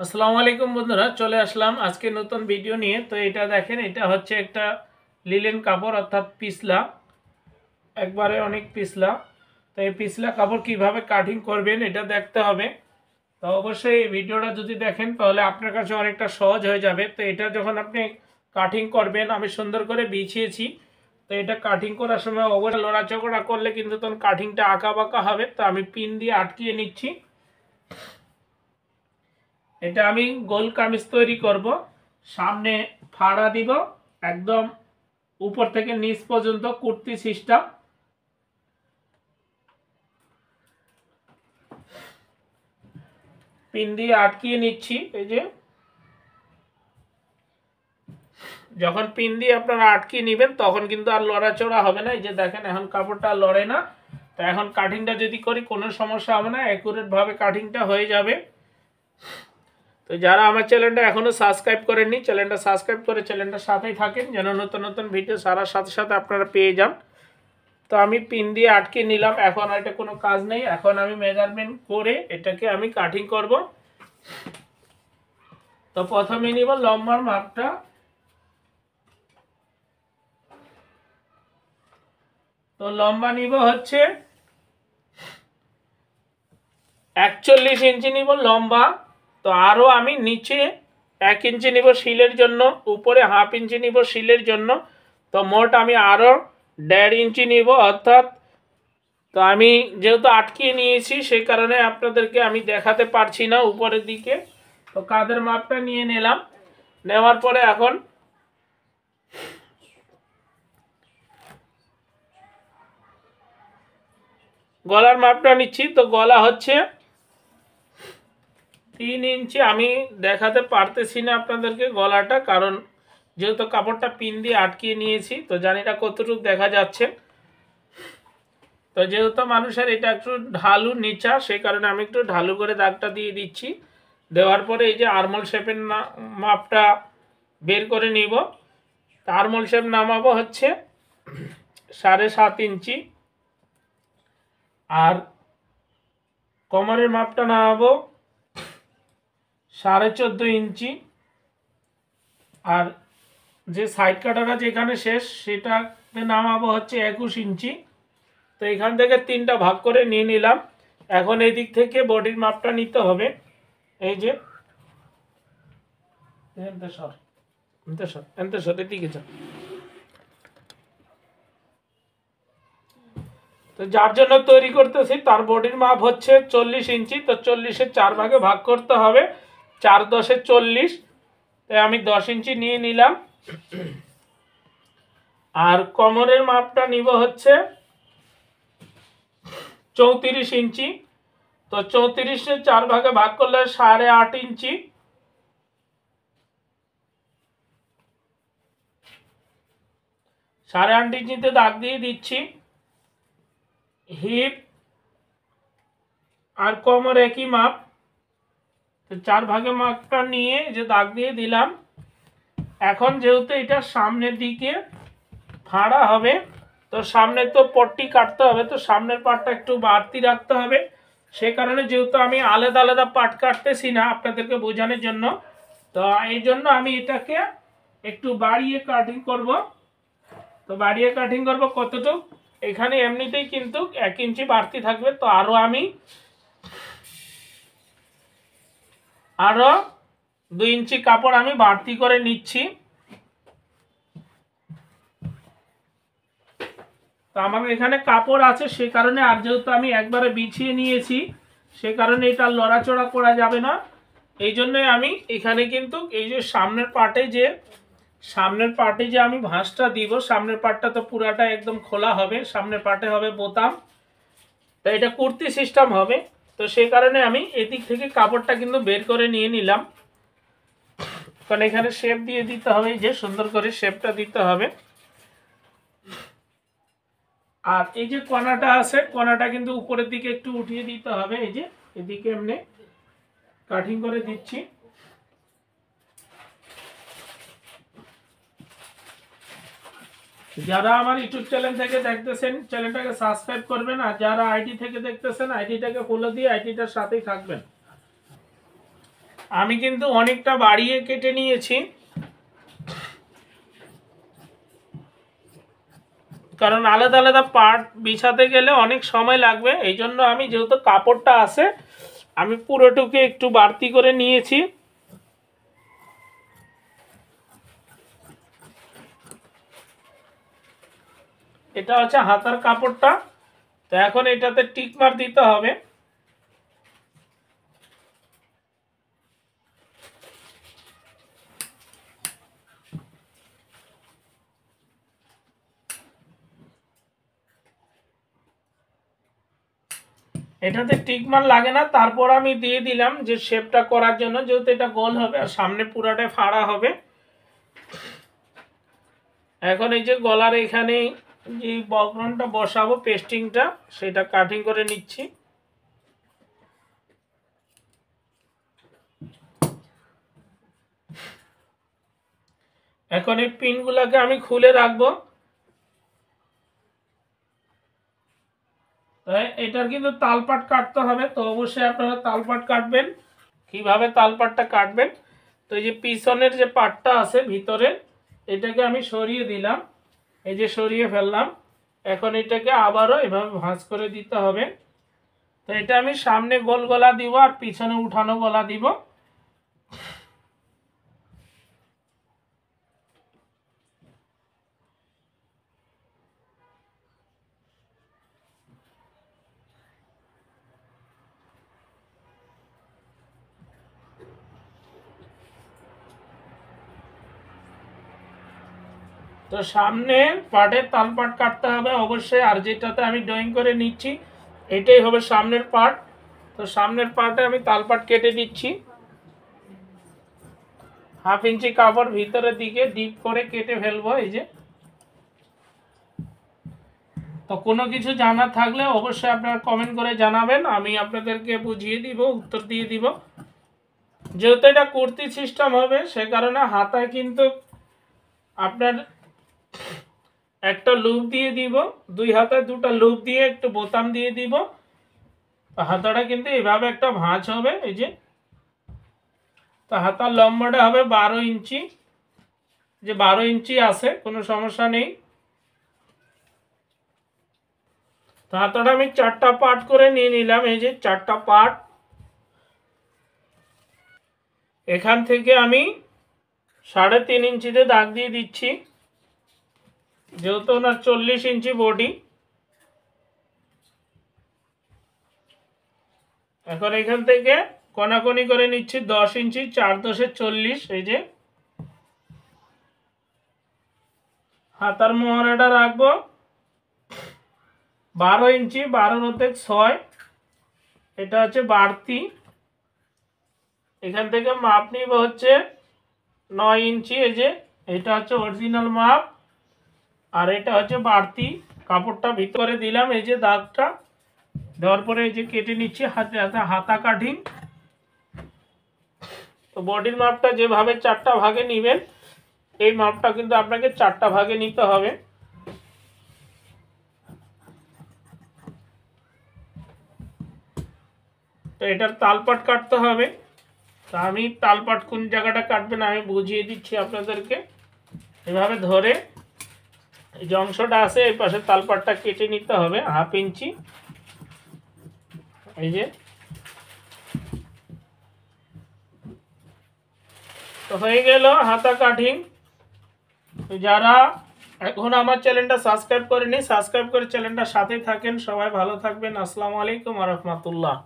আসসালামু আলাইকুম বন্ধুরা, চলে আসলাম আজকে নতুন ভিডিও নিয়ে। তো এটা দেখেন, এটা হচ্ছে একটা লিলেন কাপড় অর্থাৎ পিছলা, একবারে অনেক পিছলা। তো এই পিছলা কাপড় কিভাবে কাটিং করবেন এটা দেখতে হবে। তো অবশ্যই এই ভিডিওটা যদি দেখেন তাহলে আপনার কাছে অনেকটা সহজ হয়ে যাবে। তো এটা যখন আপনি কাটিং করবেন, আমি সুন্দর করে বিছিয়েছি। তো এটা কাটিং করার সময় অবশ্যই লড়াচড়া করলে কিন্তু তখন কাটিংটা আঁকা বাঁকা হবে। তো আমি পিন দিয়ে আটকিয়ে নিচ্ছি। এটা আমি গোল কামিজ তৈরি করব। সামনে ফাড়া দিব একদম উপর থেকে নিচ পর্যন্ত কুর্তি সিস্টেম। পিন দিয়ে আটকিয়ে নিচ্ছি। এই যে যখন পিন দিয়ে আপনারা আটকিয়ে নেবেন তখন কিন্তু আর লড়াচড়া হবে না। এই যে দেখেন এখন কাপড়টা লড়ে না। তো এখন কাটিংটা যদি করি কোনো সমস্যা হবে না, অ্যাকুরেট ভাবে কাটিংটা হয়ে যাবে। তো যারা আমার চ্যানেলটা এখনো সাবস্ক্রাইব করেননি, চ্যানেলটা সাবস্ক্রাইব করে চ্যানেলটার সাথেই থাকেন যেন নতুন নতুন ভিডিও সারার সাথে সাথে আপনারা পেয়ে যান। তো আমি পিন দিয়ে আটকে নিলাম। এখন আর এটা কোনো কাজ নেই, এখন আমি মেজারমেন্ট করে এটাকে আমি কাটিং করব। তো প্রথমে নিব লম্বার মাপটা। তো লম্বা নিব হচ্ছে 41 ইঞ্চি নিব লম্বা। তো আরও আমি নিচে 1 ইঞ্চি নিব শিলের জন্য, উপরে হাফ ইঞ্চি নিব শিলের জন্য। তো মোট আমি আরও 1.5 ইঞ্চি নিব অর্থাৎ। তো আমি যেহেতু আটকিয়ে নিয়েছি সেই কারণে আপনাদেরকে আমি দেখাতে পারছি না উপরের দিকে। তো কাঁধের মাপটা নিয়ে নিলাম। নেওয়ার পরে এখন গলার মাপটা নিচ্ছি। তো গলা হচ্ছে 3 ইঞ্চি। আমি দেখাতে পারতেছি না আপনাদেরকে গলাটা, কারণ যেহেতু কাপড়টা পিন দিয়ে আটকিয়ে নিয়েছি। তো জানি না কতটুকু দেখা যাচ্ছে। তো যেহেতু মানুষের এটা একটু ঢালু নিচা, সেই কারণে আমি একটু ঢালু করে দাগটা দিয়ে দিচ্ছি। দেওয়ার পরে এই যে আরমোল শেপের মাপটা বের করে নিব। আরমোল শেপ নামাবো হচ্ছে 7.5 ইঞ্চি। আর কোমরের মাপটা নামাবো 14.5 ইঞ্চি। আর যে সাইড কাটাটা যেখানে শেষ সেটাতে নামাবো হচ্ছে 21 ইঞ্চি। তো এখান থেকে 3টা ভাগ করে নিয়ে নিলাম। এখন এই দিক থেকে বডির মাপটা নিতে হবে। এই যে এদিকে যাও। তো যার জন্য তৈরি করতেছি তার বডির মাপ হচ্ছে 40 ইঞ্চি। তো 40-এর 4 ভাগে ভাগ করতে হবে, 4 10 40। তাই আমি 10 ইঞ্চি নিয়ে নিলাম। আর কোমরের মাপটা নিব হচ্ছে 34 ইঞ্চি। তো 34-এর 4 ভাগে ভাগ করলে 8.5 ইঞ্চি। 8.5 ইঞ্চিতে দাগ দিয়ে দিচ্ছি। হিপ আর কোমর একই মাপ। তো 4 ভাগে মাপটা নিয়ে যে দাগ দিয়ে দিলাম। এখন যেহেতু এটা সামনের দিকে ফাড়া হবে, তো সামনে তো পট্টি কাটতে হবে। তো সামনের পাটটা একটু বাড়তি রাখতে হবে। সে কারণে যেহেতু আমি আলাদা আলাদা পাট কাটতেছি না আপনাদেরকে বোঝানোর জন্য, তো এই জন্য আমি এটাকে একটু বাড়িয়ে কাটিং করব। তো বাড়িয়ে কাটিং করব কতটুক, এখানে এমনিতেই কিন্তু 1 ইঞ্চি বাড়তি থাকবে। তো আরো 2 ইঞ্চি কাপড় আমি বাড়তি করে নিচ্ছি। তো আমার এখানে কাপড় আছে সে কারণে, আর যেহেতু আমি একবারে বিছিয়ে নিয়েছি সে কারণে এটা লড়াচড়া করা যাবে না। এই জন্যই আমি এখানে কিন্তু এই যে সামনের পার্টে যে আমি ভাঁজটা দিব, সামনের পার্টটা তো পুরাটা একদম খোলা হবে, সামনের পার্টে হবে বোতাম। তো এটা কুর্তি সিস্টেম হবে। তো সেই কারণে আমি এদিক থেকে কাপড়টা কিন্তু বের করে নিয়ে নিলাম। কারণ এখানে শেপ দিয়ে দিতে হবে, যে সুন্দর করে শেপটা দিতে হবে। আর এই যে কণাটা আছে, কণাটা কিন্তু উপরের দিকে একটু উঠিয়ে দিতে হবে। এই যে এদিকে এমনি কাটিং করে দিচ্ছি। যারা আমার ইউটিউব চ্যানেল থেকে দেখতেছেন চ্যানেলটাকে সাবস্ক্রাইব করবেন, আর যারা আইডি থেকে দেখতেছেন আইডিটাকে ফলো দিয়ে আইডিটার সাথেই থাকবেন। আমি কিন্তু অনেকটা বাড়িয়ে কেটে নিয়েছি, কারণ আলাদা আলাদা পার্ট বিছাতে গেলে অনেক সময় লাগবে। এই জন্য আমি যেহেতু কাপড়টা আছে আমি পুরোটুকু একটু বাড়তি করে নিয়েছি। এটা হচ্ছে হাতার কাপড়টা। তো এখন এটাতে টিক মার দিতে হবে। এটাতে টিকমার লাগে না, তারপর আমি দিয়ে দিলাম যে শেপটা করার জন্য, যেহেতু এটা গোল হবে আর সামনে পুরাটা ফাড়া হবে। এখন এই যে গলার এখানে যে বক্রমটা বসাবো পেস্টিংটা, সেটা কাটিং করে নিচ্ছি। এখন এই পিনগুলোকে আমি খুলে রাখবো। এটার কিন্তু তালপাট কাটতে হবে, তো অবশ্যই আপনারা তালপাট কাটবেন। কিভাবে তালপাটটা কাটবেন, তো এই যে পিছনের যে পাটটা আছে ভিতরে, এটাকে আমি সরিয়ে দিলাম, এই যে সরিয়ে ফেললাম। এখন এটাকে আবারও এভাবে ভাঁজ করে দিতে হবে। তো এটা আমি সামনে গোল গলা দিব আর পিছনে উঠানো গলা দিব। তো সামনে পার্টের তালপাট কাটতে হবে অবশ্যই, আর যেটাতে আমি ড্রয়িং করে নিচ্ছি এটাই হবে সামনের পার্ট। তো সামনের পার্টে আমি তালপাট কেটে দিচ্ছি। 1/2 ইঞ্চি কাপড় ভিতরের দিকে ডিপ করে কেটে ফেলবো। এই যে, তো কোনো কিছু জানা থাকলে অবশ্যই আপনারা কমেন্ট করে জানাবেন, আমি আপনাদেরকে বুঝিয়ে দিব, উত্তর দিয়ে দিব। যেহেতু এটা কুর্তি সিস্টেম হবে সে কারণে হাতায় কিন্তু আপনার একটা লুপ দিয়ে দিব, 2 হাতায় 2টা লুপ দিয়ে একটু বোতাম দিয়ে দিব। হাতাটা কিন্তু এভাবে একটা ভাঁজ হবে। এই যে, তো হাতার লম্বাটা হবে 12 ইঞ্চি, যে 12 ইঞ্চি আছে, কোনো সমস্যা নেই। তো হাতাটা আমি 4টা পার্ট করে নিয়ে নিলাম। এই যে 4টা পার্ট, এখান থেকে আমি 3.5 ইঞ্চিতে দাগ দিয়ে দিচ্ছি, যেহেতু ওনার 40 ইঞ্চি বডি। এখন এখান থেকে কোনাকুনি করে নিচ্ছি 10 ইঞ্চি, 4 10 40। এই যে হাতার মোহরাটা রাখবো 12 ইঞ্চি, 12/6। এটা হচ্ছে বাড়তি। এখান থেকে মাপ নিব হচ্ছে 9 ইঞ্চি। এই যে এটা হচ্ছে অরিজিনাল মাপ, আর এটা হচ্ছে বাড়তি। কাপড়টা ভিতরে দিলাম, এই যে দাগটা দেওয়ার পরে এই যে কেটে নিচ্ছি হাতে হাতা কাটিং। তো বডির মাপটা যেভাবে 4টা ভাগে নেবেন, এই মাপটা কিন্তু আপনাকে 4টা ভাগে নিতে হবে। তো এটার তালপাট কাটতে হবে। তো আমি তালপাট কোন জায়গাটা কাটবেন আমি বুঝিয়ে দিচ্ছি আপনাদেরকে। এভাবে ধরে এই যে অংশটা আছে এই পাশে তালপাটটা কেটে নিতে হবে 1/2 ইঞ্চি। এই যে, তো হয়ে গেল হাতা কাটিং। যারা এখন আমার চ্যানেলটা সাবস্ক্রাইব করেনি, সাবস্ক্রাইব করে চ্যানেলটার সাথে থাকেন। সবাই ভালো থাকবেন। আসসালামু আলাইকুম ওয়া রাহমাতুল্লাহ।